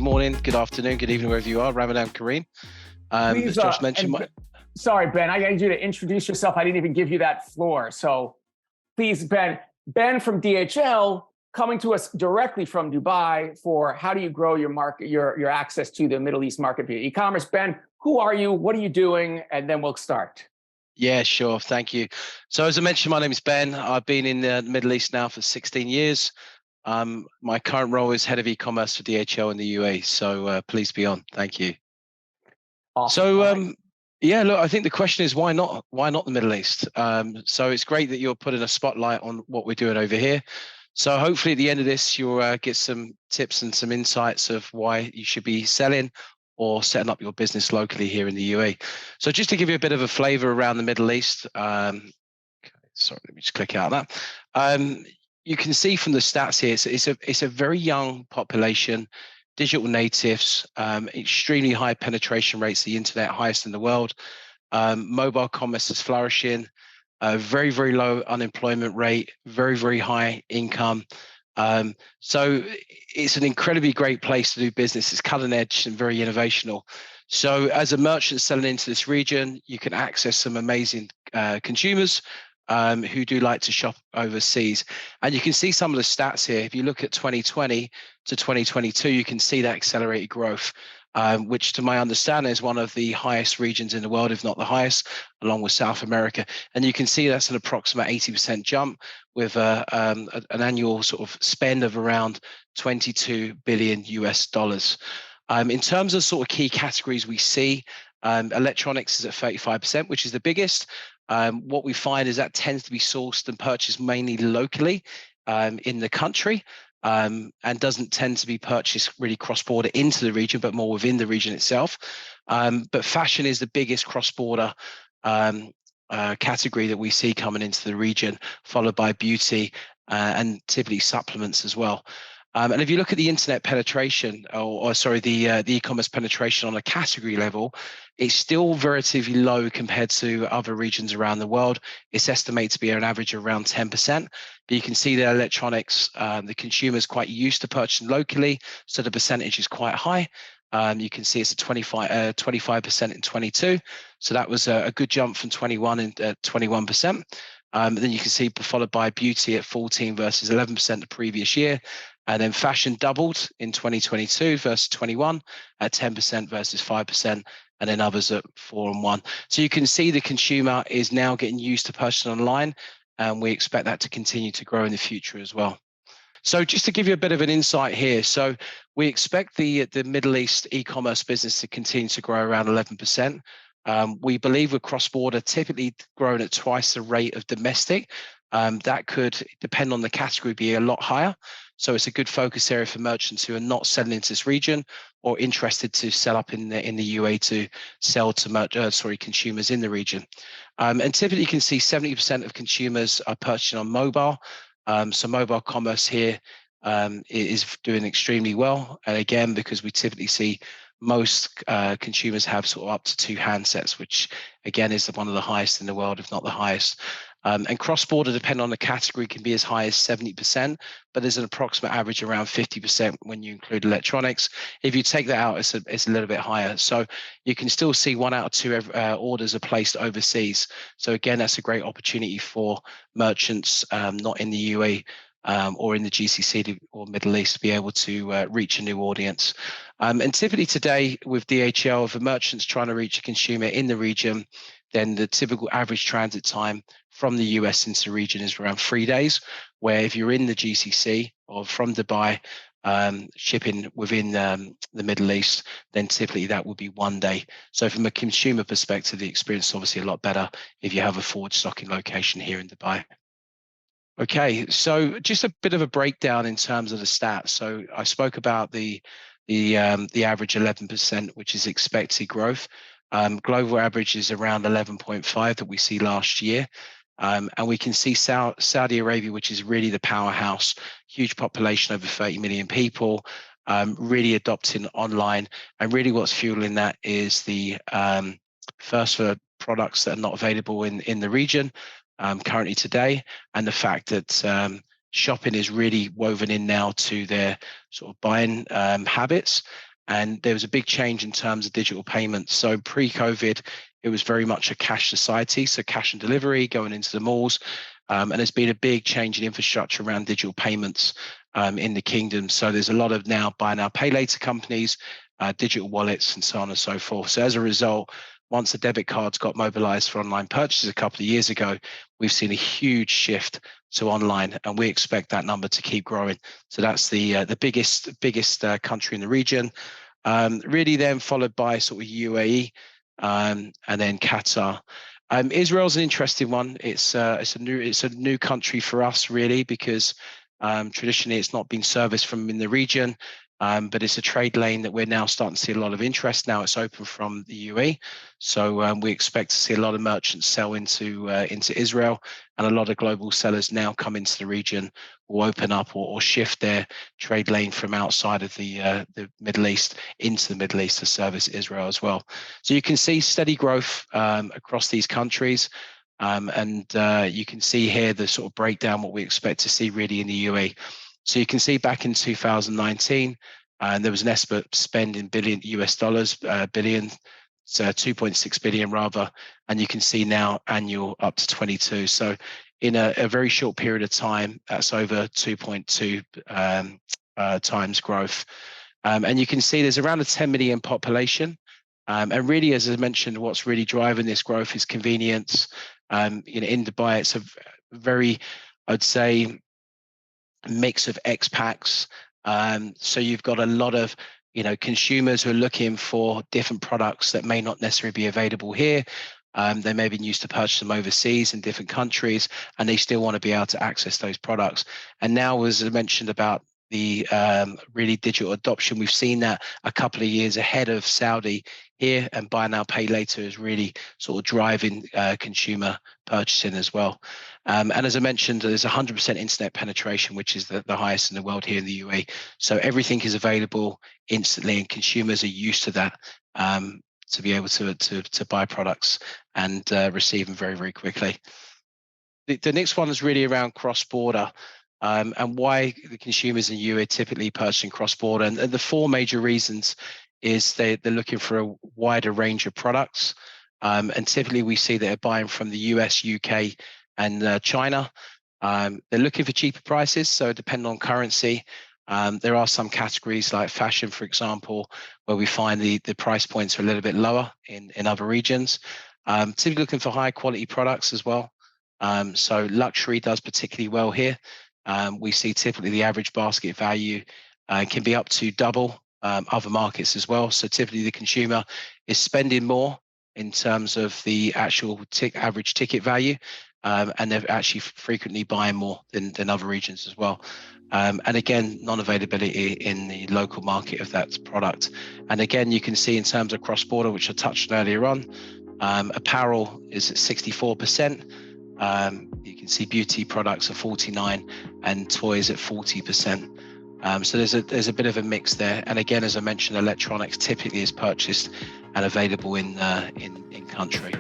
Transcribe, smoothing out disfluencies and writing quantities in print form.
morning, good afternoon, good evening, wherever you are. Ramadan Kareem. As Please, Josh mentioned, sorry, Ben, I need you to introduce yourself. I didn't even give you that floor. So please, Ben from DHL, coming to us directly from Dubai for how do you grow your market, your access to the Middle East market via e-commerce. Ben, who are you? What are you doing? And then we'll start. Yeah, sure. Thank you. So as I mentioned, my name is Ben. I've been in the Middle East now for 16 years. My current role is head of e-commerce for DHL in the UAE. So please be on. Thank you. Awesome. So yeah, look, I think the question is why not? Why not the Middle East? So it's great that you're putting a spotlight on what we're doing over here. So hopefully at the end of this, you'll get some tips and some insights of why you should be selling or setting up your business locally here in the UAE. So just to give you a bit of a flavor around the Middle East, okay, sorry, let me just click out of that. You can see from the stats here, it's a very young population, digital natives, extremely high penetration rates, the internet highest in the world. Mobile commerce is flourishing, very, very low unemployment rate, very, very high income. So it's an incredibly great place to do business. It's cutting edge and very innovational. So as a merchant selling into this region, you can access some amazing consumers who do like to shop overseas. And you can see some of the stats here. If you look at 2020 to 2022, you can see that accelerated growth, which to my understanding is one of the highest regions in the world, if not the highest, along with South America. And you can see that's an approximate 80% jump with an annual sort of spend of around 22 billion US dollars. In terms of sort of key categories we see, electronics is at 35%, which is the biggest. What we find is that tends to be sourced and purchased mainly locally in the country, and doesn't tend to be purchased really cross-border into the region, but more within the region itself. But fashion is the biggest cross-border category that we see coming into the region, followed by beauty and typically supplements as well. And if you look at the internet penetration, the e-commerce penetration on a category level, it's still relatively low compared to other regions around the world. It's estimated to be an average of around 10%. But you can see that electronics, the consumer is quite used to purchasing locally, so the percentage is quite high. You can see it's at 25% in 22. So that was a good jump from 21 and 21%. Then you can see followed by beauty at 14 versus 11% the previous year. And then fashion doubled in 2022 versus 21 at 10% versus 5%, and then others at 4 and 1. So you can see the consumer is now getting used to purchasing online, and we expect that to continue to grow in the future as well. So just to give you a bit of an insight here, so we expect the Middle East e-commerce business to continue to grow around 11%. We believe with cross-border typically growing at twice the rate of domestic. That could, depend on the category, be a lot higher. So it's a good focus area for merchants who are not selling into this region or interested to sell up in the UAE to sell to consumers in the region. And typically you can see 70% of consumers are purchasing on mobile. So mobile commerce here is doing extremely well. And again, because we typically see most consumers have sort of up to 2 handsets, which again is one of the highest in the world, if not the highest. And cross-border, depending on the category, can be as high as 70%, but there's an approximate average around 50% when you include electronics. If you take that out, it's a little bit higher. So you can still see 1 out of 2 orders are placed overseas. So again, that's a great opportunity for merchants not in the UAE or in the GCC or Middle East to be able to reach a new audience. And typically today with DHL, if a merchant's trying to reach a consumer in the region, then the typical average transit time from the US into the region is around 3 days, where if you're in the GCC or from Dubai, shipping within the Middle East, then typically that would be 1 day. So from a consumer perspective, the experience is obviously a lot better if you have a forward stocking location here in Dubai. Okay, so just a bit of a breakdown in terms of the stats. So I spoke about the average 11%, which is expected growth. Global average is around 11.5 that we see last year. And we can see Saudi Arabia, which is really the powerhouse, huge population, over 30 million people, really adopting online. And really what's fueling that is the first for products that are not available in the region currently today, and the fact that shopping is really woven in now to their sort of buying habits. And there was a big change in terms of digital payments. So pre-COVID, it was very much a cash society, so cash and delivery going into the malls. And there's been a big change in infrastructure around digital payments in the kingdom. So there's a lot of now buy now, pay later companies, digital wallets, and so on and so forth. So as a result, once the debit cards got mobilized for online purchases a couple of years ago, we've seen a huge shift to online, and we expect that number to keep growing. So that's the biggest country in the region. Really then followed by sort of UAE, and then Qatar. Israel's an interesting one. It's a new country for us, really, because traditionally it's not been serviced from in the region. But it's a trade lane that we're now starting to see a lot of interest. Now it's open from the UAE, so we expect to see a lot of merchants sell into Israel, and a lot of global sellers now come into the region, will open up or shift their trade lane from outside of the Middle East into the Middle East to service Israel as well. So you can see steady growth across these countries. And you can see here the sort of breakdown, what we expect to see really in the UAE. So you can see back in 2019, there was an estimate spend in billion US dollars, billion, so 2.6 billion rather, and you can see now annual up to 22. So in a very short period of time, that's over 2.2 times growth. And you can see there's around a 10 million population. And really, as I mentioned, what's really driving this growth is convenience. In Dubai, it's a very, I'd say, mix of expats. So you've got a lot of consumers who are looking for different products that may not necessarily be available here. They may have been used to purchase them overseas in different countries, and they still want to be able to access those products. And now, as I mentioned about the really digital adoption, we've seen that a couple of years ahead of Saudi here, and buy now, pay later is really sort of driving consumer purchasing as well. And as I mentioned, there's 100% internet penetration, which is the highest in the world here in the UAE. So everything is available instantly, and consumers are used to that, to be able to buy products and receive them very, very quickly. The next one is really around cross-border. And why the consumers in UAE are typically purchasing cross-border. And the four major reasons is they're looking for a wider range of products. And typically we see they're buying from the US, UK, and China. They're looking for cheaper prices, so depending on currency. There are some categories like fashion, for example, where we find the price points are a little bit lower in other regions. Typically looking for high quality products as well. So luxury does particularly well here. We see typically the average basket value can be up to double other markets as well. So typically the consumer is spending more in terms of the actual average ticket value, and they're actually frequently buying more than other regions as well. And again, non-availability in the local market of that product. And again, you can see in terms of cross-border, which I touched on earlier on, apparel is at 64%. You can see beauty products are 49% and toys at 40%. So there's a bit of a mix there. And again, as I mentioned, electronics typically is purchased and available in country.